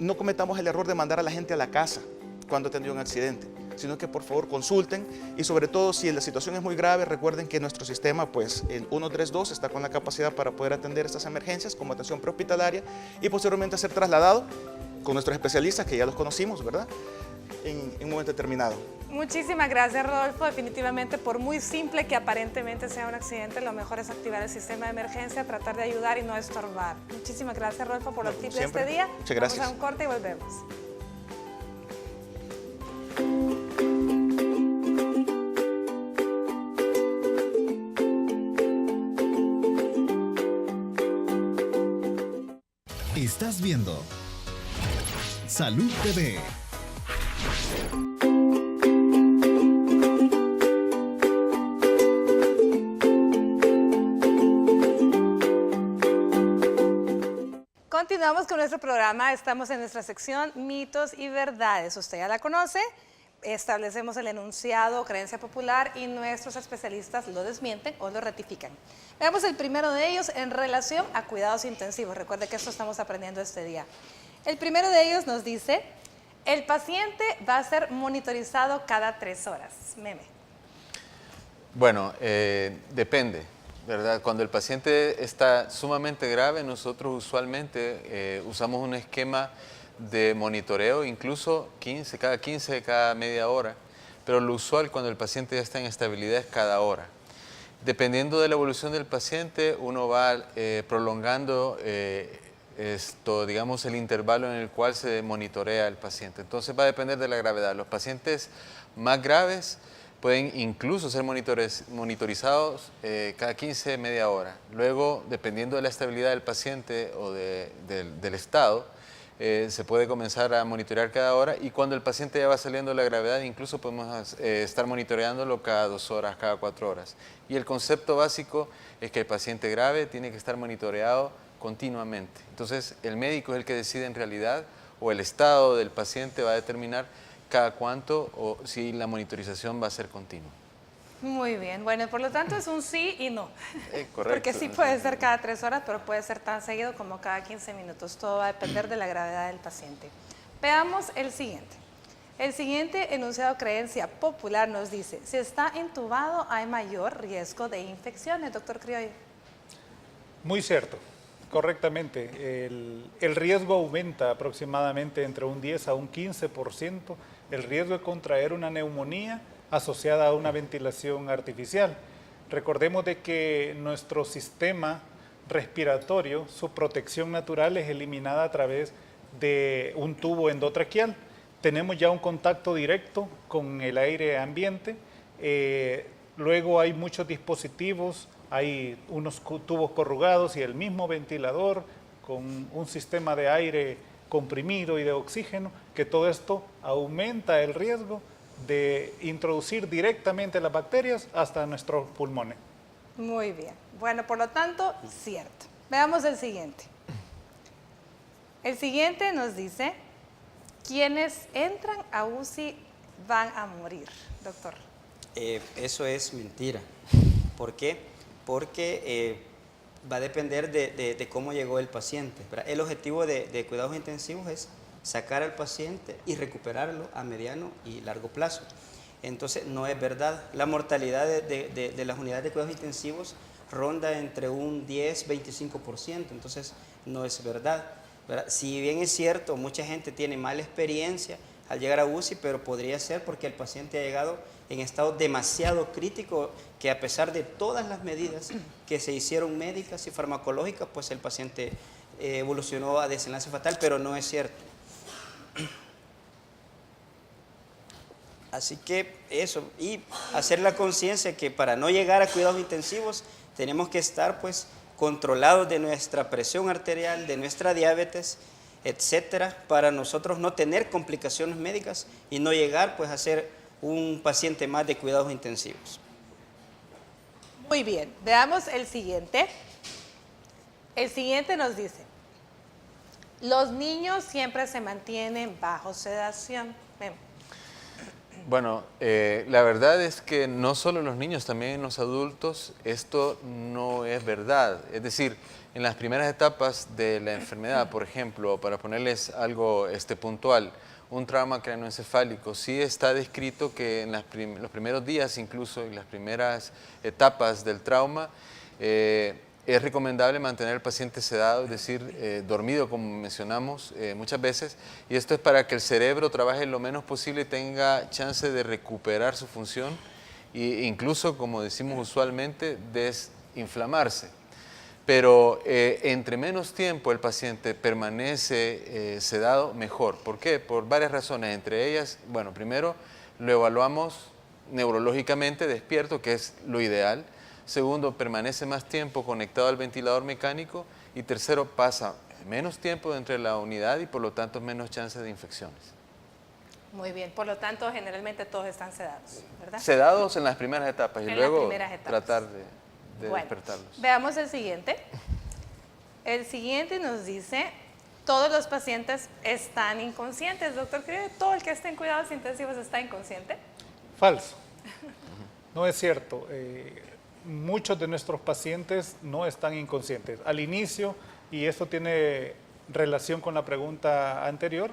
no cometamos el error de mandar a la gente a la casa cuando ha tenido un accidente, sino que por favor consulten y sobre todo si la situación es muy grave, recuerden que nuestro sistema, pues el 132 está con la capacidad para poder atender estas emergencias como atención prehospitalaria y posteriormente ser trasladado con nuestros especialistas que ya los conocimos, ¿verdad? En un momento determinado. Muchísimas gracias, Rodolfo. Definitivamente, por muy simple que aparentemente sea un accidente, lo mejor es activar el sistema de emergencia, tratar de ayudar y no estorbar. Muchísimas gracias, Rodolfo, por los tips de este día. Muchas gracias. Vamos a un corte y volvemos. Estás viendo Salud TV. Continuamos con nuestro programa, estamos en nuestra sección Mitos y Verdades. Usted ya la conoce, establecemos el enunciado, creencia popular y nuestros especialistas lo desmienten o lo rectifican. Veamos el primero de ellos en relación a cuidados intensivos. Recuerde que esto estamos aprendiendo este día. El primero de ellos nos dice, el paciente va a ser monitorizado cada 3 horas. Meme. Bueno, depende, ¿verdad? Cuando el paciente está sumamente grave, nosotros usualmente usamos un esquema de monitoreo, incluso cada media hora, pero lo usual cuando el paciente ya está en estabilidad es cada hora. Dependiendo de la evolución del paciente, uno va prolongando digamos, el intervalo en el cual se monitorea el paciente. Entonces va a depender de la gravedad. Los pacientes más graves pueden incluso ser monitorizados cada 15, media hora. Luego, dependiendo de la estabilidad del paciente o del estado, se puede comenzar a monitorear cada hora, y cuando el paciente ya va saliendo de la gravedad, incluso podemos estar monitoreándolo cada 2 horas, cada 4 horas. Y el concepto básico es que el paciente grave tiene que estar monitoreado continuamente. Entonces, el médico es el que decide en realidad, o el estado del paciente va a determinar cada cuánto o si la monitorización va a ser continua. Muy bien, bueno, por lo tanto es un sí y no. Correcto. Porque sí puede ser cada 3 horas, pero puede ser tan seguido como cada 15 minutos. Todo va a depender de la gravedad del paciente. Veamos el siguiente. El siguiente enunciado creencia popular nos dice, si está intubado hay mayor riesgo de infecciones, doctor Criollo. Muy cierto, correctamente. El riesgo aumenta aproximadamente entre un 10 a un 15%, el riesgo de contraer una neumonía asociada a una ventilación artificial. Recordemos de que nuestro sistema respiratorio, su protección natural es eliminada a través de un tubo endotraqueal. Tenemos ya un contacto directo con el aire ambiente, luego hay muchos dispositivos, hay unos tubos corrugados y el mismo ventilador con un sistema de aire comprimido y de oxígeno, que todo esto aumenta el riesgo de introducir directamente las bacterias hasta nuestros pulmones. Muy bien. Bueno, por lo tanto, cierto. Veamos el siguiente. El siguiente nos dice, quienes entran a UCI van a morir, doctor. Eso es mentira. ¿Por qué? Porque va a depender de cómo llegó el paciente, ¿verdad? El objetivo de cuidados intensivos es sacar al paciente y recuperarlo a mediano y largo plazo. Entonces, no es verdad. La mortalidad de las unidades de cuidados intensivos ronda entre un 10-25%, entonces no es verdad, ¿verdad? Si bien es cierto, mucha gente tiene mala experiencia al llegar a UCI, pero podría ser porque el paciente ha llegado en estado demasiado crítico, que a pesar de todas las medidas que se hicieron médicas y farmacológicas, pues el paciente evolucionó a desenlace fatal, pero no es cierto. Así que eso, y hacer la conciencia que para no llegar a cuidados intensivos tenemos que estar pues controlados de nuestra presión arterial, de nuestra diabetes, etcétera, para nosotros no tener complicaciones médicas y no llegar pues a ser un paciente más de cuidados intensivos. Muy bien, veamos el siguiente. El siguiente nos dice, los niños siempre se mantienen bajo sedación. Ven. Bueno, la verdad es que no solo en los niños, también en los adultos esto no es verdad. Es decir, en las primeras etapas de la enfermedad, por ejemplo, para ponerles algo puntual, un trauma craneoencefálico, sí está descrito que en los primeros días, incluso en las primeras etapas del trauma, es recomendable mantener al paciente sedado, es decir, dormido, como mencionamos muchas veces, y esto es para que el cerebro trabaje lo menos posible y tenga chance de recuperar su función e incluso, como decimos usualmente, desinflamarse. Pero entre menos tiempo el paciente permanece sedado, mejor. ¿Por qué? Por varias razones, entre ellas, bueno, primero lo evaluamos neurológicamente despierto, que es lo ideal. Segundo, permanece más tiempo conectado al ventilador mecánico. Y tercero, pasa menos tiempo dentro de la unidad y por lo tanto menos chances de infecciones. Muy bien, por lo tanto generalmente todos están sedados, ¿verdad? Sedados en las primeras etapas y luego tratar de bueno, despertarlos. Veamos el siguiente. El siguiente nos dice, todos los pacientes están inconscientes. Doctor, ¿cree que todo el que esté en cuidados intensivos está inconsciente? Falso. No es cierto. Muchos de nuestros pacientes no están inconscientes. Al inicio, y esto tiene relación con la pregunta anterior,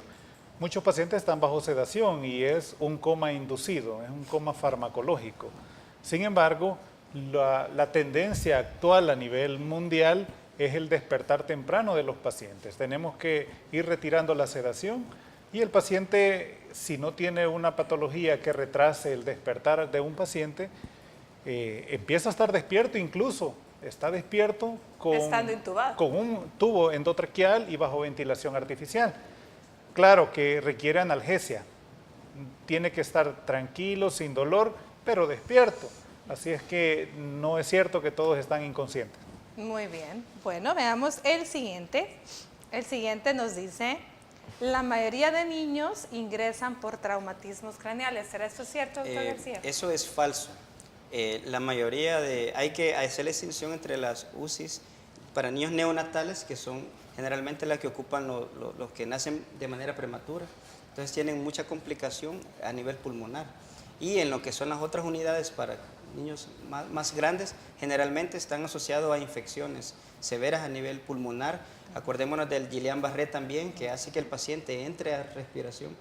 muchos pacientes están bajo sedación y es un coma inducido, es un coma farmacológico. Sin embargo, la tendencia actual a nivel mundial es el despertar temprano de los pacientes. Tenemos que ir retirando la sedación y el paciente, si no tiene una patología que retrase el despertar de un paciente, empieza a estar despierto, incluso está despierto estando intubado, con un tubo endotraqueal y bajo ventilación artificial. Claro que requiere analgesia, tiene que estar tranquilo, sin dolor, pero despierto. Así es que no es cierto que todos están inconscientes. Muy bien. Bueno, veamos el siguiente. El siguiente nos dice, la mayoría de niños ingresan por traumatismos craneales. ¿Será esto cierto, doctor García? Eso es falso. La mayoría hay que hacer la distinción entre las UCIs para niños neonatales, que son generalmente las que ocupan los que nacen de manera prematura. Entonces tienen mucha complicación a nivel pulmonar. Y en lo que son las otras unidades para niños más grandes, generalmente están asociados a infecciones severas a nivel pulmonar. Acordémonos del Guillain-Barré también, que hace que el paciente entre a respiración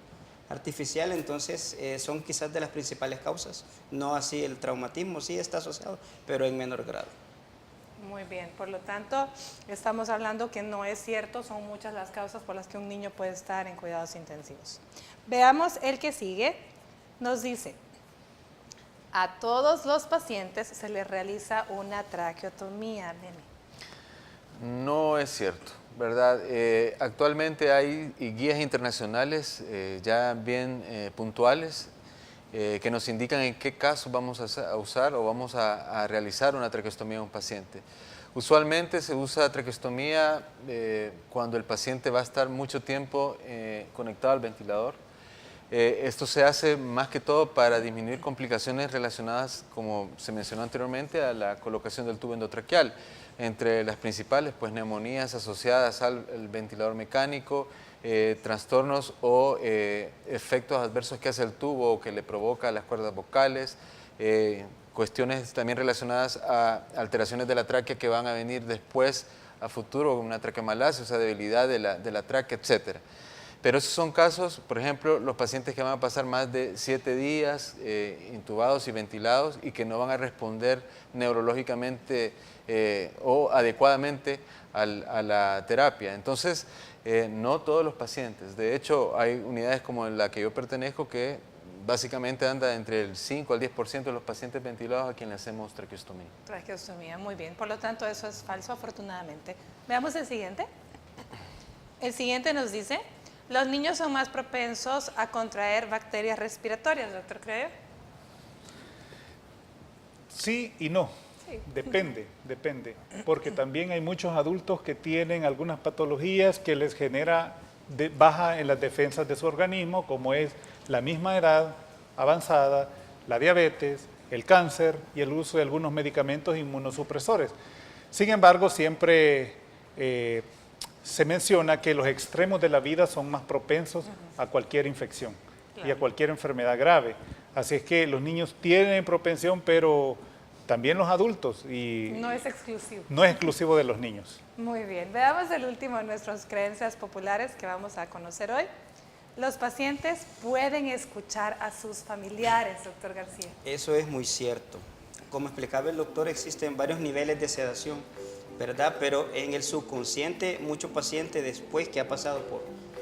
artificial. Entonces son quizás de las principales causas, no así el traumatismo, sí está asociado, pero en menor grado. Muy bien, por lo tanto, estamos hablando que no es cierto, son muchas las causas por las que un niño puede estar en cuidados intensivos. Veamos el que sigue, nos dice, a todos los pacientes se les realiza una traqueotomía, Nemi. No es cierto, ¿verdad? Actualmente hay guías internacionales ya bien puntuales que nos indican en qué casos vamos a usar o vamos a realizar una traqueostomía a un paciente. Usualmente se usa traqueostomía cuando el paciente va a estar mucho tiempo conectado al ventilador. Esto se hace más que todo para disminuir complicaciones relacionadas, como se mencionó anteriormente, a la colocación del tubo endotraqueal. Entre las principales, pues neumonías asociadas al ventilador mecánico, trastornos o efectos adversos que hace el tubo o que le provoca a las cuerdas vocales, cuestiones también relacionadas a alteraciones de la tráquea que van a venir después a futuro, una traqueomalacia, o sea, debilidad de la tráquea, etc. Pero esos son casos, por ejemplo, los pacientes que van a pasar más de 7 días intubados y ventilados y que no van a responder neurológicamente o adecuadamente a la terapia. Entonces, no todos los pacientes. De hecho, hay unidades como la que yo pertenezco que básicamente anda entre el 5 al 10% de los pacientes ventilados a quienes le hacemos traqueostomía. Traqueostomía, muy bien. Por lo tanto, eso es falso, afortunadamente. Veamos el siguiente. El siguiente nos dice, los niños son más propensos a contraer bacterias respiratorias, doctor Creo. Sí y no. Sí. Depende, porque también hay muchos adultos que tienen algunas patologías que les genera baja en las defensas de su organismo, como es la misma edad avanzada, la diabetes, el cáncer y el uso de algunos medicamentos inmunosupresores. Sin embargo, siempre se menciona que los extremos de la vida son más propensos a cualquier infección y a cualquier enfermedad grave. Así es que los niños tienen propensión, pero también los adultos. Y no es exclusivo. No es exclusivo de los niños. Muy bien. Veamos el último de nuestras creencias populares que vamos a conocer hoy. Los pacientes pueden escuchar a sus familiares, doctor García. Eso es muy cierto. Como explicaba el doctor, existen varios niveles de sedación, ¿verdad? Pero en el subconsciente, muchos pacientes después que ha pasado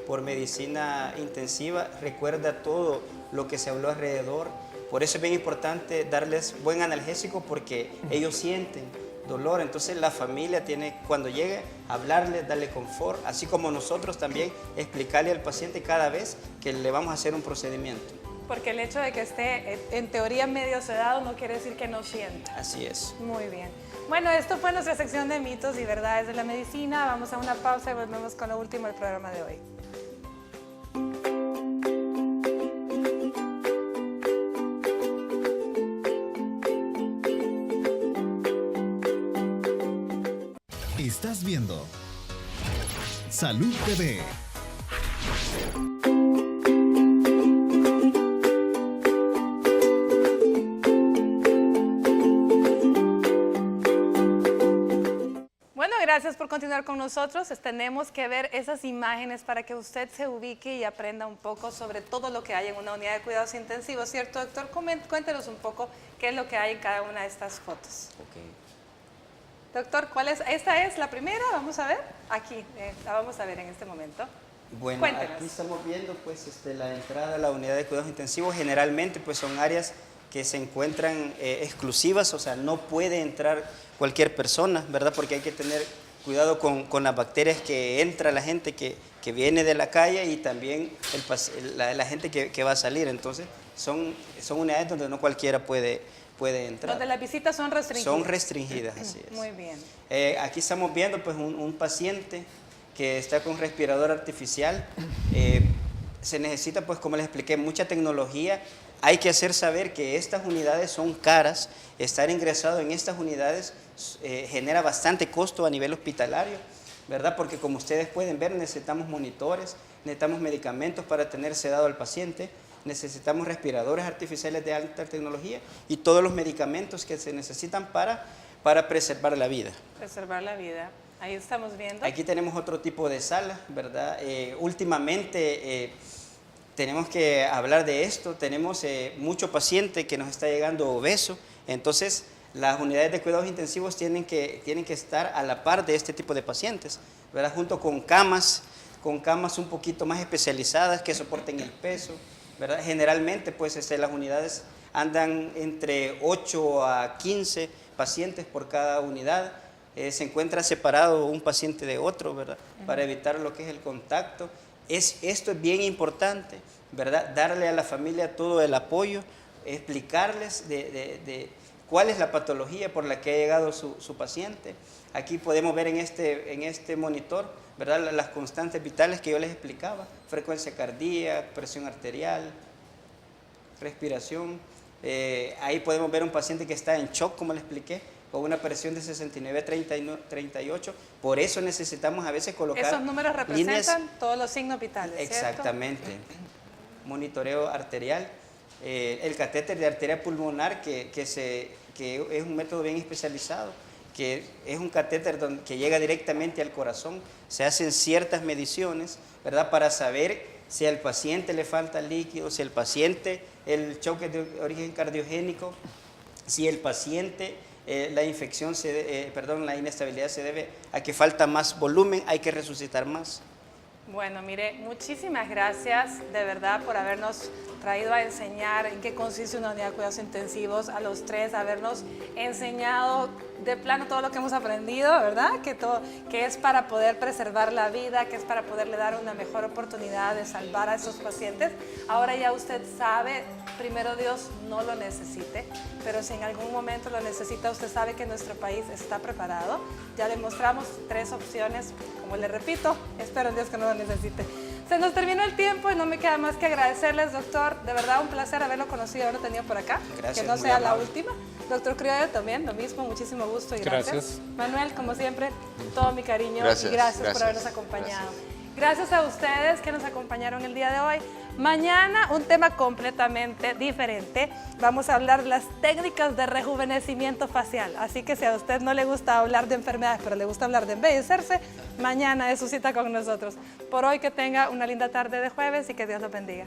por medicina intensiva, recuerda todo lo que se habló alrededor. Por eso es bien importante darles buen analgésico porque ellos sienten dolor. Entonces la familia tiene, cuando llegue, hablarles, darle confort, así como nosotros también explicarle al paciente cada vez que le vamos a hacer un procedimiento. Porque el hecho de que esté en teoría medio sedado no quiere decir que no sienta. Así es. Muy bien. Bueno, esto fue nuestra sección de mitos y verdades de la medicina. Vamos a una pausa y volvemos con lo último del programa de hoy. Estás viendo Salud TV. Bueno, gracias por continuar con nosotros. Tenemos que ver esas imágenes para que usted se ubique y aprenda un poco sobre todo lo que hay en una unidad de cuidados intensivos, ¿cierto, doctor? Cuéntenos un poco qué es lo que hay en cada una de estas fotos. Okay. Doctor, ¿cuál es? Esta es la primera, vamos a ver. Aquí, la vamos a ver en este momento. Bueno, cuéntenos. Aquí estamos viendo pues la entrada a la unidad de cuidados intensivos. Generalmente pues son áreas que se encuentran exclusivas, o sea, no puede entrar cualquier persona, ¿verdad? Porque hay que tener cuidado con las bacterias que entra la gente que viene de la calle y también la gente que va a salir. Entonces, son unidades donde no cualquiera puede entrar. Donde las visitas son restringidas. Son restringidas, así es. Muy bien. Aquí estamos viendo pues un paciente que está con respirador artificial. Se necesita, pues como les expliqué, mucha tecnología. Hay que hacer saber que estas unidades son caras. Estar ingresado en estas unidades genera bastante costo a nivel hospitalario, ¿verdad? Porque como ustedes pueden ver, necesitamos monitores, necesitamos medicamentos para tener sedado al paciente, necesitamos respiradores artificiales de alta tecnología y todos los medicamentos que se necesitan para preservar la vida. Preservar la vida. Ahí estamos viendo. Aquí tenemos otro tipo de sala, ¿verdad? Últimamente tenemos que hablar de esto. Tenemos mucho paciente que nos está llegando obeso. Entonces, las unidades de cuidados intensivos tienen que estar a la par de este tipo de pacientes, ¿verdad? Junto con camas un poquito más especializadas que soporten el peso, ¿verdad? Generalmente, pues, las unidades andan entre 8 a 15 pacientes por cada unidad. Se encuentra separado un paciente de otro, ¿verdad? Para evitar lo que es el contacto. Esto es bien importante, ¿verdad? Darle a la familia todo el apoyo, explicarles de cuál es la patología por la que ha llegado su paciente. Aquí podemos ver en este monitor, ¿verdad? Las constantes vitales que yo les explicaba: frecuencia cardíaca, presión arterial, respiración. Ahí podemos ver un paciente que está en shock, como les expliqué, con una presión de 69/38. Por eso necesitamos a veces colocar esos números representan todos los signos vitales, ¿cierto? Exactamente. Monitoreo arterial. El catéter de arteria pulmonar, que es un método bien especializado, que es un catéter que llega directamente al corazón. Se hacen ciertas mediciones, ¿verdad? Para saber si al paciente le falta líquido, si al paciente el choque de origen cardiogénico, si el paciente la inestabilidad se debe a que falta más volumen, hay que resucitar más. Bueno, mire, muchísimas gracias de verdad por habernos traído a enseñar en qué consiste una unidad de cuidados intensivos, a los tres, habernos enseñado de plano todo lo que hemos aprendido, ¿verdad? Que es para poder preservar la vida, que es para poderle dar una mejor oportunidad de salvar a esos pacientes. Ahora ya usted sabe, primero Dios no lo necesite, pero si en algún momento lo necesita, usted sabe que nuestro país está preparado. Ya le mostramos 3 opciones, como le repito, espero en Dios que no lo necesite. Se nos terminó el tiempo y no me queda más que agradecerles, doctor. De verdad, un placer haberlo conocido, haberlo tenido por acá. Gracias, que no sea la última. Doctor Criollo también, lo mismo, muchísimo gusto y gracias. Manuel, como siempre, todo mi cariño y gracias por habernos acompañado. Gracias a ustedes que nos acompañaron el día de hoy. Mañana un tema completamente diferente. Vamos a hablar de las técnicas de rejuvenecimiento facial. Así que si a usted no le gusta hablar de enfermedades, pero le gusta hablar de embellecerse, mañana es su cita con nosotros. Por hoy que tenga una linda tarde de jueves y que Dios los bendiga.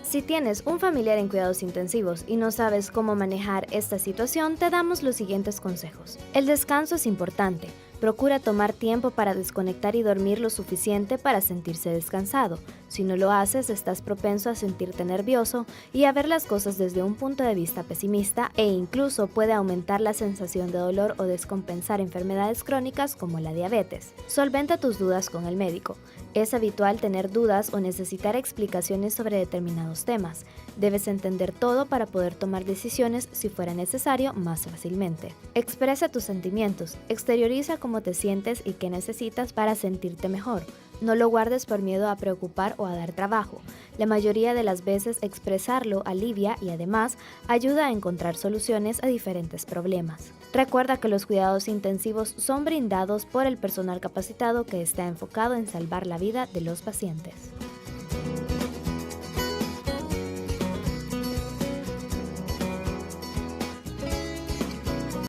Si tienes un familiar en cuidados intensivos y no sabes cómo manejar esta situación, te damos los siguientes consejos. El descanso es importante. Procura tomar tiempo para desconectar y dormir lo suficiente para sentirse descansado. Si no lo haces, estás propenso a sentirte nervioso y a ver las cosas desde un punto de vista pesimista e incluso puede aumentar la sensación de dolor o descompensar enfermedades crónicas como la diabetes. Solventa tus dudas con el médico. Es habitual tener dudas o necesitar explicaciones sobre determinados temas. Debes entender todo para poder tomar decisiones, si fuera necesario, más fácilmente. Expresa tus sentimientos. Exterioriza cómo te sientes y qué necesitas para sentirte mejor. No lo guardes por miedo a preocupar o a dar trabajo. La mayoría de las veces expresarlo alivia y además ayuda a encontrar soluciones a diferentes problemas. Recuerda que los cuidados intensivos son brindados por el personal capacitado que está enfocado en salvar la vida de los pacientes.